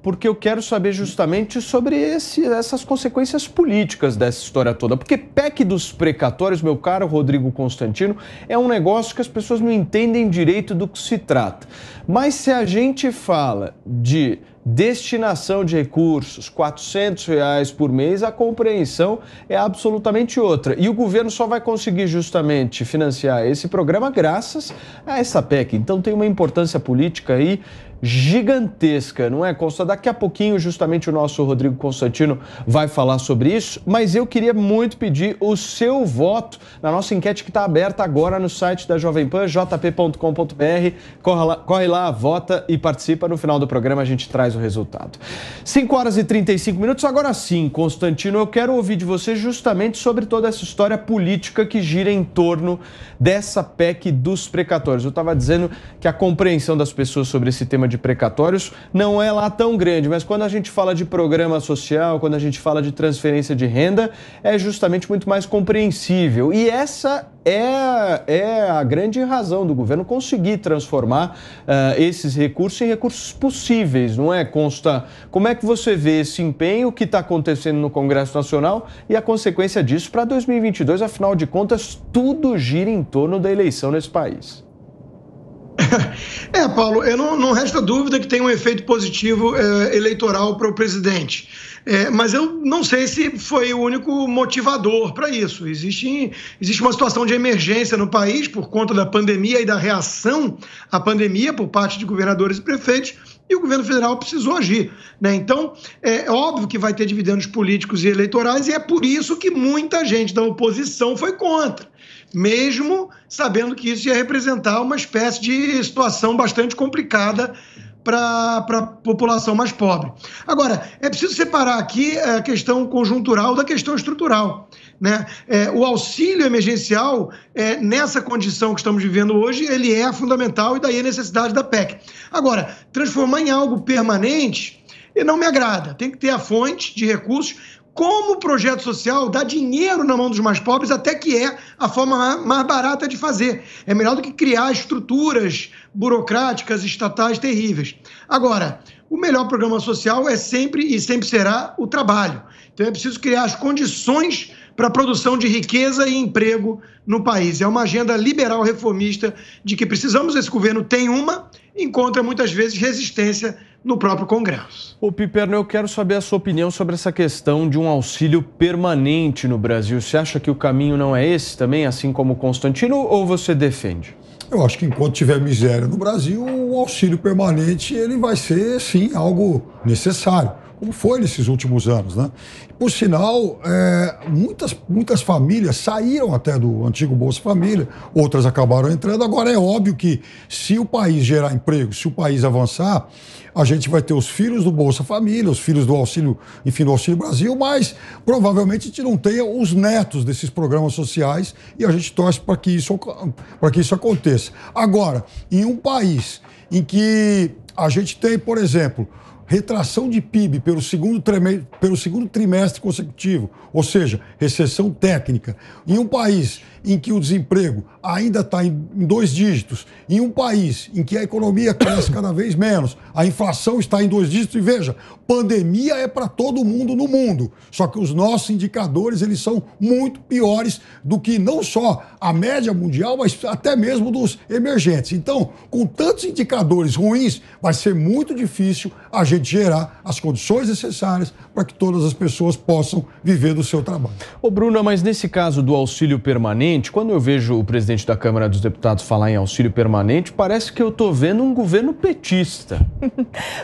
porque eu quero saber justamente sobre essas consequências políticas dessa história toda. Porque PEC dos precatórios, meu caro Rodrigo Constantino, é um negócio que as pessoas não entendem direito do que se trata. Mas se a gente fala de destinação de recursos, R$400 por mês, a compreensão é absolutamente outra. E o governo só vai conseguir justamente financiar esse programa graças a essa PEC. Então tem uma importância política aí gigantesca, não é, Consta? Daqui a pouquinho, justamente, o nosso Rodrigo Constantino vai falar sobre isso, mas eu queria muito pedir o seu voto na nossa enquete que está aberta agora no site da Jovem Pan, jp.com.br. Corre lá, vota e participa. No final do programa a gente traz o resultado. 5h35. Agora sim, Constantino, eu quero ouvir de você justamente sobre toda essa história política que gira em torno dessa PEC dos precatórios. Eu estava dizendo que a compreensão das pessoas sobre esse tema de precatórios não é lá tão grande, mas quando a gente fala de programa social, quando a gente fala de transferência de renda, é justamente muito mais compreensível. E essa é a grande razão do governo conseguir transformar esses recursos em recursos possíveis, não é, Consta? Como é que você vê esse empenho que está acontecendo no Congresso Nacional e a consequência disso para 2022? Afinal de contas, tudo gira em torno da eleição nesse país. Paulo, não resta dúvida que tem um efeito positivo eleitoral para o presidente. Mas eu não sei se foi o único motivador para isso. Existe uma situação de emergência no país por conta da pandemia e da reação à pandemia por parte de governadores e prefeitos, e o governo federal precisou agir, né? Então, é óbvio que vai ter dividendos políticos e eleitorais, e é por isso que muita gente da oposição foi contra, mesmo sabendo que isso ia representar uma espécie de situação bastante complicada para a população mais pobre. Agora, é preciso separar aqui a questão conjuntural da questão estrutural, né? O auxílio emergencial, nessa condição que estamos vivendo hoje, ele é fundamental, e daí a necessidade da PEC. Agora, transformar em algo permanente não me agrada. Tem que ter a fonte de recursos. Como o projeto social dá dinheiro na mão dos mais pobres, até que é a forma mais barata de fazer. É melhor do que criar estruturas burocráticas, estatais terríveis. Agora, o melhor programa social é sempre e sempre será o trabalho. Então é preciso criar as condições para a produção de riqueza e emprego no país. É uma agenda liberal reformista de que precisamos. Esse governo tem encontra muitas vezes resistência no próprio Congresso. Ô Piperno, eu quero saber a sua opinião sobre essa questão de um auxílio permanente no Brasil. Você acha que o caminho não é esse também, assim como o Constantino, ou você defende? Eu acho que enquanto tiver miséria no Brasil, o auxílio permanente ele vai ser, sim, algo necessário, como foi nesses últimos anos, né? Por sinal, muitas famílias saíram até do antigo Bolsa Família, outras acabaram entrando. Agora é óbvio que se o país gerar emprego, se o país avançar, a gente vai ter os filhos do Bolsa Família, os filhos do Auxílio, enfim, do Auxílio Brasil, mas provavelmente a gente não tenha os netos desses programas sociais, e a gente torce para que isso aconteça. Agora, em um país em que a gente tem, por exemplo, retração de PIB pelo segundo trimestre consecutivo, ou seja, recessão técnica, em um país em que o desemprego ainda está em 2 dígitos, em um país em que a economia cresce cada vez menos, a inflação está em 2 dígitos, e veja, pandemia é para todo mundo no mundo, só que os nossos indicadores eles são muito piores do que não só a média mundial, mas até mesmo dos emergentes. Então, com tantos indicadores ruins, vai ser muito difícil a gente gerar as condições necessárias para que todas as pessoas possam viver do seu trabalho. Ô Bruna, mas nesse caso do auxílio permanente, quando eu vejo o presidente da Câmara dos Deputados falar em auxílio permanente, parece que eu estou vendo um governo petista.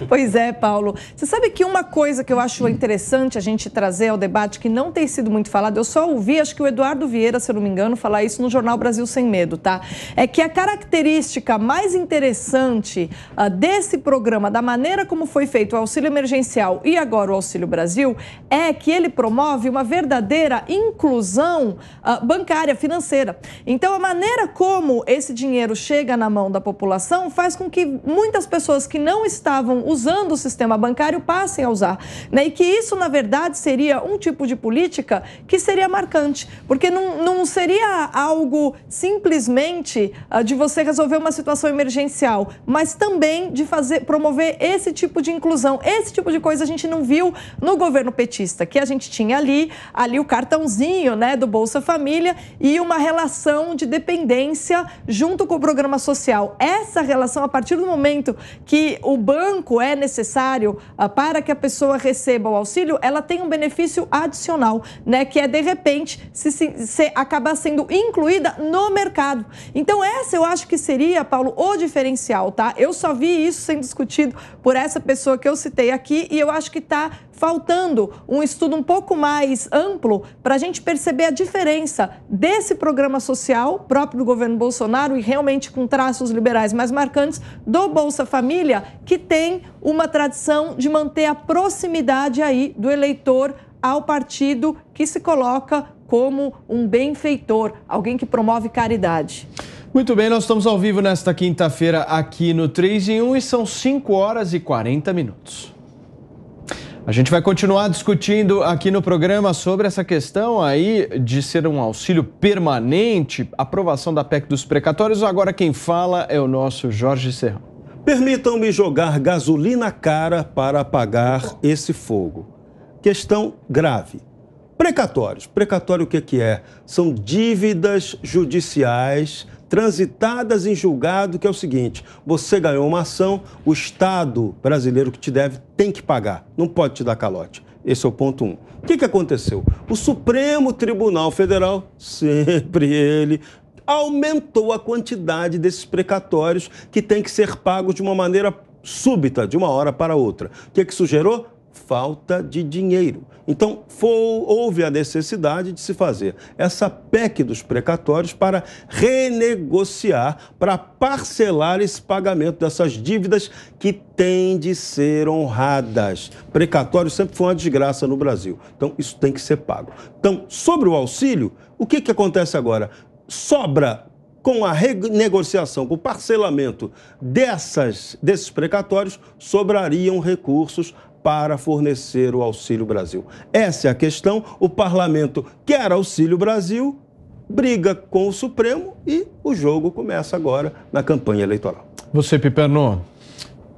Pois é, Paulo. Você sabe que uma coisa que eu acho interessante a gente trazer ao debate, que não tem sido muito falado, eu só ouvi, acho que o Eduardo Vieira, se eu não me engano, falar isso no jornal Brasil Sem Medo, tá? É que a característica mais interessante desse programa, da maneira como foi feito o auxílio emergencial e agora o Auxílio Brasil, é que ele promove uma verdadeira inclusão bancária, financeira. Então, a maneira como esse dinheiro chega na mão da população faz com que muitas pessoas que não estavam usando o sistema bancário passem a usar, né? E que isso, na verdade, seria um tipo de política que seria marcante, porque não seria algo simplesmente de você resolver uma situação emergencial, mas também de promover esse tipo de inclusão inclusão. Esse tipo de coisa a gente não viu no governo petista, que a gente tinha ali o cartãozinho, né, do Bolsa Família e uma relação de dependência junto com o programa social. Essa relação, a partir do momento que o banco é necessário para que a pessoa receba o auxílio, ela tem um benefício adicional, né, que é, de repente, se acabar sendo incluída no mercado. Então, essa eu acho que seria, Paulo, o diferencial, tá? Eu só vi isso sendo discutido por essa pessoa que eu citei aqui e eu acho que está faltando um estudo um pouco mais amplo para a gente perceber a diferença desse programa social próprio do governo Bolsonaro e realmente com traços liberais mais marcantes do Bolsa Família, que tem uma tradição de manter a proximidade aí do eleitor ao partido que se coloca como um benfeitor, alguém que promove caridade. Muito bem, nós estamos ao vivo nesta quinta-feira aqui no 3 em 1 e são 5 horas e 40 minutos. A gente vai continuar discutindo aqui no programa sobre essa questão aí de ser um auxílio permanente, aprovação da PEC dos precatórios. Agora quem fala é o nosso Jorge Serrão. Permitam-me jogar gasolina cara para apagar esse fogo. Questão grave. Precatórios. Precatório o que é? São dívidas judiciais transitadas em julgado, que é o seguinte: você ganhou uma ação, o Estado brasileiro que te deve tem que pagar, não pode te dar calote. Esse é o ponto 1. O que aconteceu? O Supremo Tribunal Federal, sempre ele, aumentou a quantidade desses precatórios que tem que ser pagos de uma maneira súbita, de uma hora para outra. O que isso gerou? Falta de dinheiro. Então, houve a necessidade de se fazer essa PEC dos precatórios para renegociar, para parcelar esse pagamento dessas dívidas que têm de ser honradas. Precatório sempre foi uma desgraça no Brasil. Então, isso tem que ser pago. Então, sobre o auxílio, o que acontece agora? Sobra, com a renegociação, com o parcelamento desses precatórios, sobrariam recursos para fornecer o Auxílio Brasil. Essa é a questão. O parlamento quer Auxílio Brasil, briga com o Supremo e o jogo começa agora na campanha eleitoral. Você, Piperno.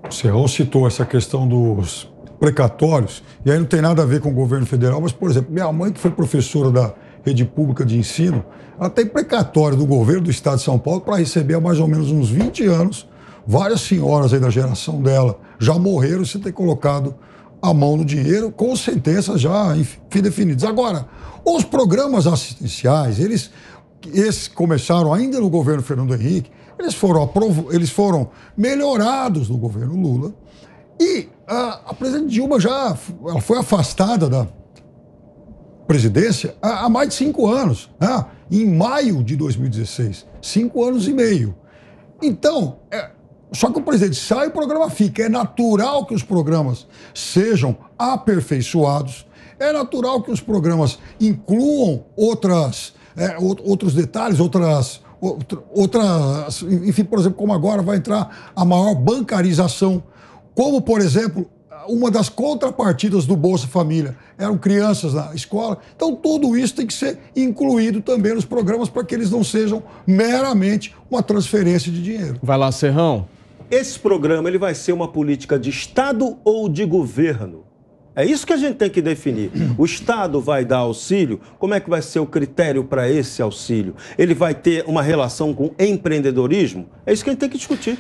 O Serrão citou essa questão dos precatórios, e aí não tem nada a ver com o governo federal, mas, por exemplo, minha mãe, que foi professora da rede pública de ensino, ela tem precatório do governo do estado de São Paulo para receber há mais ou menos uns 20 anos. Várias senhoras aí da geração dela já morreram sem ter colocado a mão no dinheiro, com sentenças já, enfim, definidas. Agora, os programas assistenciais, esses começaram ainda no governo Fernando Henrique, eles foram melhorados no governo Lula, e a presidente Dilma ela foi afastada da presidência há mais de 5 anos, né? Em maio de 2016, 5 anos e meio. Então, só que o presidente sai e o programa fica. É natural que os programas sejam aperfeiçoados, é natural que os programas incluam outros detalhes, outras, enfim, por exemplo, como agora vai entrar a maior bancarização, como, por exemplo, uma das contrapartidas do Bolsa Família eram crianças na escola. Então, tudo isso tem que ser incluído também nos programas para que eles não sejam meramente uma transferência de dinheiro. Vai lá, Serrão. Esse programa ele vai ser uma política de Estado ou de governo? É isso que a gente tem que definir. O Estado vai dar auxílio? Como é que vai ser o critério para esse auxílio? Ele vai ter uma relação com empreendedorismo? É isso que a gente tem que discutir.